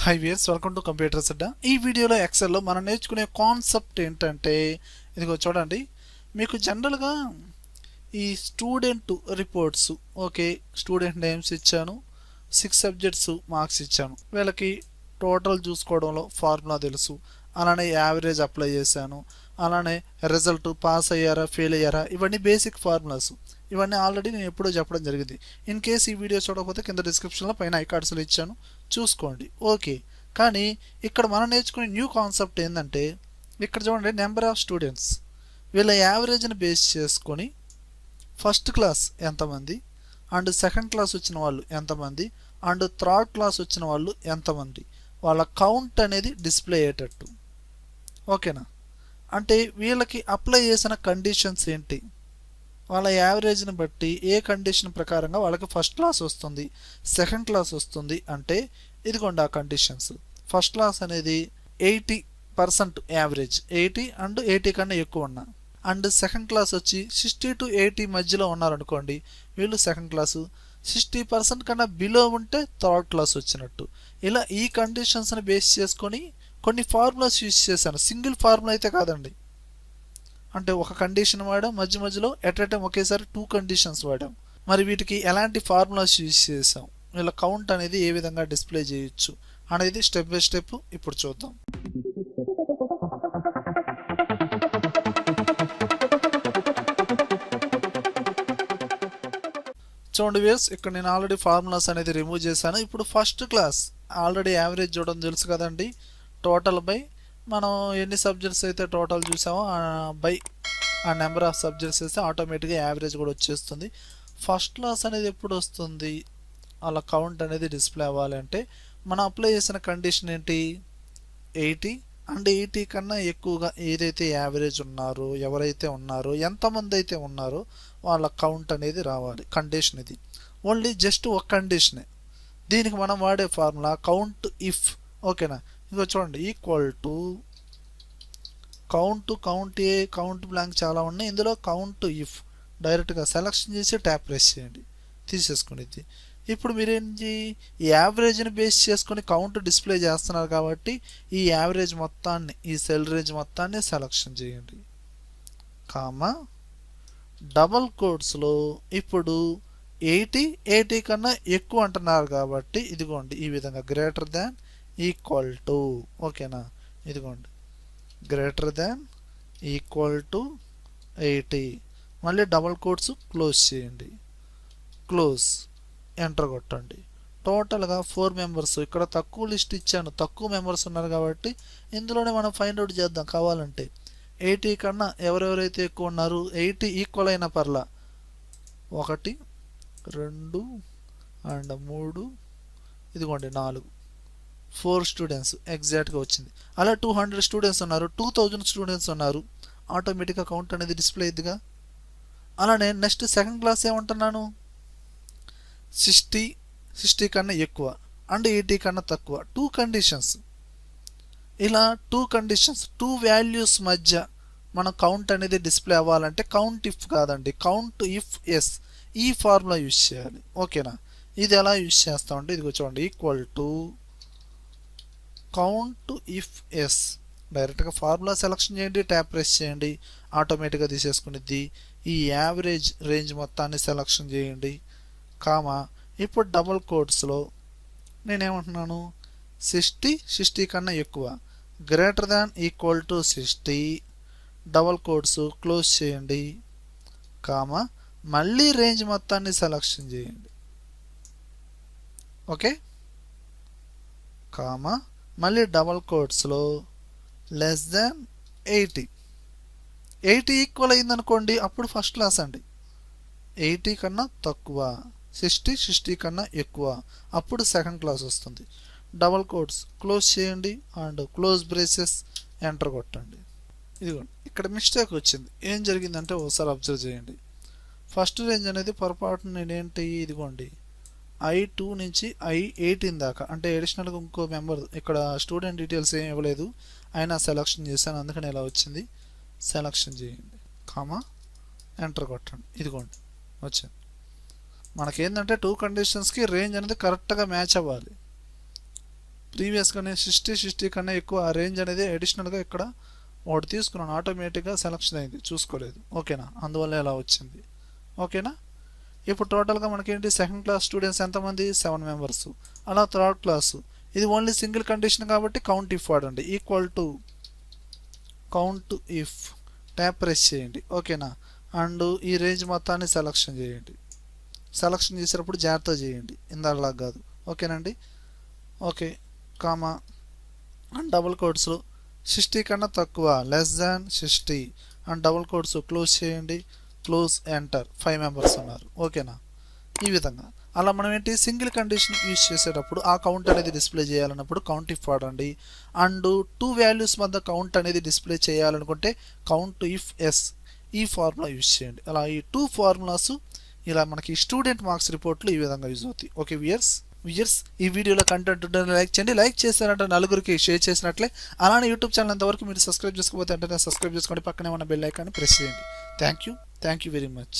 High viewers, welcome to computers Adda. ఈ వీడియోలో ఎక్సెల్లో మనం నేర్చుకునే కాన్సెప్ట్ ఏంటంటే ఇదిగో చూడండి. మీకు జనరల్గా ఈ student reports, okay, student names ఇచ్చాను, 6 సబ్జెక్ట్స్ మార్క్స్ ఇచ్చాను. వీళ్ళకి టోటల్ చూసుకోవడంలో ఫార్ములా తెలుసు, అలానే యావరేజ్ అప్లై చేశాను, అలానే రిజల్ట్ పాస్ అయ్యారా ఫెయిల్ అయ్యారా ఇవన్నీ బేసిక్ ఫార్ములాస్. ఇవన్నీ ఆల్రెడీ నేను ఎప్పుడో చెప్పడం జరిగింది. ఇన్ కేస్ ఈ వీడియో చూడకపోతే కింద డిస్క్రిప్షన్లో పైన ఐకార్డ్స్లో ఇచ్చాను, చూసుకోండి. ఓకే, కానీ ఇక్కడ మనం నేర్చుకునే న్యూ కాన్సెప్ట్ ఏంటంటే ఇక్కడ చూడండి, నెంబర్ ఆఫ్ స్టూడెంట్స్ వీళ్ళ యావరేజ్ని బేస్ చేసుకొని ఫస్ట్ క్లాస్ ఎంతమంది, అండ్ సెకండ్ క్లాస్ వచ్చిన వాళ్ళు ఎంతమంది, అండ్ థర్డ్ క్లాస్ వచ్చిన వాళ్ళు ఎంతమంది, వాళ్ళ కౌంట్ అనేది డిస్ప్లే అయ్యేటట్టు. ఓకేనా? అంటే వీళ్ళకి అప్లై చేసిన కండిషన్స్ ఏంటి, వాళ్ళ యావరేజ్ని బట్టి ఏ కండిషన్ ప్రకారంగా వాళ్ళకి ఫస్ట్ క్లాస్ వస్తుంది, సెకండ్ క్లాస్ వస్తుంది అంటే ఇదిగోండి ఆ కండిషన్స్. ఫస్ట్ క్లాస్ అనేది 80% యావరేజ్, 80 అండ్ 80 కన్నా ఎక్కువ ఉన్నా, అండ్ సెకండ్ క్లాస్ వచ్చి 60 to 80 మధ్యలో ఉన్నారనుకోండి, వీళ్ళు సెకండ్ క్లాసు. 60% కన్నా బిలో ఉంటే థర్డ్ క్లాస్ వచ్చినట్టు. ఇలా ఈ కండిషన్స్ని బేస్ చేసుకొని కొన్ని ఫార్ములాస్ యూజ్ చేశాను. సింగిల్ ఫార్ములా అయితే కాదండి, అంటే ఒక కండిషన్ వాడాం, మధ్య మధ్యలో ఎట్ ఎ టైం ఒకేసారి 2 కండిషన్స్ వాడాం. మరి వీటికి ఎలాంటి ఫార్ములాస్ యూజ్ చేసాం, వీళ్ళ కౌంట్ అనేది ఏ విధంగా డిస్ప్లే చేయొచ్చు అనేది స్టెప్ బై స్టెప్ ఇప్పుడు చూద్దాం. చూడండి వ్యూయర్స్, ఇక్కడ నేను ఆల్రెడీ ఫార్ములాస్ అనేది రిమూవ్ చేశాను. ఇప్పుడు ఫస్ట్ క్లాస్ ఆల్రెడీ యావరేజ్ చూడడం తెలుసు కదండి, టోటల్ బై మనం ఎన్ని సబ్జెక్ట్స్ అయితే టోటల్ చూసామో బై ఆ నెంబర్ ఆఫ్ సబ్జెక్ట్స్ వేస్తే ఆటోమేటిక్గా యావరేజ్ కూడా వచ్చేస్తుంది. ఫస్ట్ క్లాస్ అనేది ఎప్పుడు వస్తుంది, అలా కౌంట్ అనేది డిస్ప్లే అవ్వాలంటే మనం అప్లై చేసిన కండిషన్ ఏంటి, 80 అండ్ 80 కన్నా ఎక్కువగా ఏదైతే యావరేజ్ ఉన్నారో, ఎవరైతే ఉన్నారో, ఎంతమంది అయితే ఉన్నారో వాళ్ళ కౌంట్ అనేది రావాలి. కండిషన్ ఇది ఓన్లీ జస్ట్ ఒక కండిషనే. దీనికి మనం వాడే ఫార్ములా కౌంట్ ఇఫ్. ఓకేనా? ఇంకో చూడండి, equal to count A, count blank చాలా ఉన్నాయి, ఇందులో కౌంట్ ఇఫ్ డైరెక్ట్గా సెలెక్షన్ చేసి ట్యాప్ ప్రెస్ చేయండి, తీసేసుకునేది. ఇప్పుడు మీరేంటి, యావరేజ్ని బేస్ చేసుకొని కౌంట్ డిస్ప్లే చేస్తున్నారు కాబట్టి ఈ యావరేజ్ మొత్తాన్ని, ఈ సెల్ రేంజ్ మొత్తాన్ని సెలెక్షన్ చేయండి, కామా డబల్ కోట్స్లో ఇప్పుడు 80 కన్నా ఎక్కువ అంటున్నారు కాబట్టి ఇదిగోండి ఈ విధంగా గ్రేటర్ దాన్ ఈక్వల్ టు. ఓకేనా? ఇదిగోండి గ్రేటర్ దాన్ ఈక్వల్ టు 80, మళ్ళీ డబల్ కోట్స్ క్లోజ్ చేయండి, క్లోజ్, ఎంటర్ కొట్టండి. టోటల్గా 4 మెంబర్స్. ఇక్కడ తక్కువ లిస్ట్ ఇచ్చాను, తక్కువ మెంబర్స్ ఉన్నారు కాబట్టి ఇందులోనే మనం ఫైండ్ అవుట్ చేద్దాం కావాలంటే. 80 కన్నా ఎవరెవరైతే ఎక్కువ ఉన్నారు, 80 ఈక్వల్ అయిన పర్లా, 1 2 అండ్ 3 ఇదిగోండి 4 స్టూడెంట్స్ ఎగ్జాక్ట్గా వచ్చింది. అలా 200 స్టూడెంట్స్ ఉన్నారు, 2000 స్టూడెంట్స్ ఉన్నారు, ఆటోమేటిక్గా కౌంట్ అనేది డిస్ప్లే అయ్యిద్దిగా. అలానే నెక్స్ట్ సెకండ్ క్లాస్ ఏమంటున్నాను, 60 కన్నా ఎక్కువ అండ్ 80 కన్నా తక్కువ. 2 కండిషన్స్. ఇలా 2 కండిషన్స్, 2 వాల్యూస్ మధ్య మన కౌంట్ అనేది డిస్ప్లే అవ్వాలంటే కౌంట్ ఇఫ్ కాదండి, కౌంట్ ఇఫ్ ఎస్, ఈ ఫార్ములా యూజ్ చేయాలి. ఓకేనా? ఇది ఎలా యూజ్ చేస్తామంటే ఇదిగో చూడండి, equal to count if S, డైరెక్ట్గా ఫార్ములా సెలెక్షన్ చేయండి, ట్యాప్ ప్రెస్ చేయండి, ఆటోమేటిక్గా తీసేసుకునేది. ఈ యావరేజ్ రేంజ్ మొత్తాన్ని సెలెక్షన్ చేయండి, కామా ఇప్పుడు డబల్ కోట్స్లో నేనేమంటున్నాను, 60 కన్నా ఎక్కువ, greater than equal to 60, double quotes close చేయండి, కామా మళ్ళీ రేంజ్ మొత్తాన్ని సెలెక్షన్ చేయండి. ఓకే, కామా మళ్ళీ డబల్ కోట్స్లో లెస్ దాన్ 80 ఈక్వల్ అయిందనుకోండి అప్పుడు ఫస్ట్ క్లాస్ అండి. 80 కన్నా తక్కువ, 60 కన్నా ఎక్కువ, అప్పుడు సెకండ్ క్లాస్ వస్తుంది. డబల్ కోట్స్ క్లోజ్ చేయండి అండ్ క్లోజ్ బ్రేసెస్, ఎంటర్ కొట్టండి. ఇదిగోండి ఇక్కడ మిస్టేక్ వచ్చింది. ఏం జరిగిందంటే ఒకసారి అబ్జర్వ్ చేయండి. ఫస్ట్ రేంజ్ అనేది పొరపాటున నేనేంటి, ఇదిగోండి I2 నుంచి I18 దాకా, అంటే అడిషనల్గా ఇంకో మెంబర్, ఇక్కడ స్టూడెంట్ డీటెయిల్స్ ఏం ఇవ్వలేదు, అయినా సెలెక్షన్ చేశాను, అందుకని ఇలా వచ్చింది. సెలెక్షన్ చేయండి, కామా ఎంటర్ కొట్టండి, ఇదిగోండి వచ్చింది. మనకేంటంటే 2 కండిషన్స్కి రేంజ్ అనేది కరెక్ట్గా మ్యాచ్ అవ్వాలి. ప్రీవియస్గా నేను 60 కన్నా ఎక్కువ ఆ రేంజ్ అనేది అడిషనల్గా ఇక్కడ ఒకటి తీసుకున్నాను, ఆటోమేటిక్గా సెలెక్షన్ అయింది, చూసుకోలేదు. ఓకేనా, అందువల్ల ఎలా వచ్చింది. ఓకేనా, ఇప్పుడు టోటల్గా మనకేంటి సెకండ్ క్లాస్ స్టూడెంట్స్ ఎంతమంది 7 మెంబర్స్. అలా థర్డ్ క్లాసు ఇది ఓన్లీ సింగిల్ కండిషన్ కాబట్టి కౌంట్ ఇఫ్ వాడండి. Equal to count if tap press చేయండి. ఓకేనా, అండ్ ఈ రేంజ్ మొత్తాన్ని సెలక్షన్ చేయండి. సెలక్షన్ చేసేటప్పుడు జాగ్రత్తగా చేయండి, ఇందాకలా కాదు. ఓకేనండి. ఓకే, కామా అండ్ డబుల్ కోట్స్లో 60 కన్నా తక్కువ <60 అండ్ డబుల్ కోట్స్ క్లోజ్ చేయండి. Close enter. 5 మెంబర్స్ ఉన్నారు. ఓకేనా, ఈ విధంగా అలా మనం ఏంటి సింగిల్ కండిషన్ యూజ్ చేసేటప్పుడు ఆ కౌంట్ అనేది డిస్ప్లే చేయాలన్నప్పుడు కౌంట్ ఇఫ్ వాడండి. అండ్ 2 వాల్యూస్ మధ్య కౌంట్ అనేది డిస్ప్లే చేయాలనుకుంటే కౌంట్ ఇఫ్ ఎస్ ఈ ఫార్ములా యూజ్ చేయండి. అలా ఈ 2 ఫార్ములాస్ ఇలా మనకి స్టూడెంట్ మార్క్స్ రిపోర్ట్లు ఈ విధంగా యూజ్ అవుతాయి. ఓకే వ్యూయర్స్, ఈ వీడియోలో కంటెంట్ ఉంటే లైక్ చేయండి. లైక్ చేశారంటే నలుగురికి షేర్ చేసినట్లే. అలానే యూట్యూబ్ ఛానల్ అంతవరకు మీరు సబ్స్క్రైబ్ చేసుకోకపోతే అంటే సబ్స్క్రైబ్ చేసుకోండి, పక్కనే ఉన్న బెల్ ఐకాన్ని ప్రెస్ చేయండి. Thank you very much.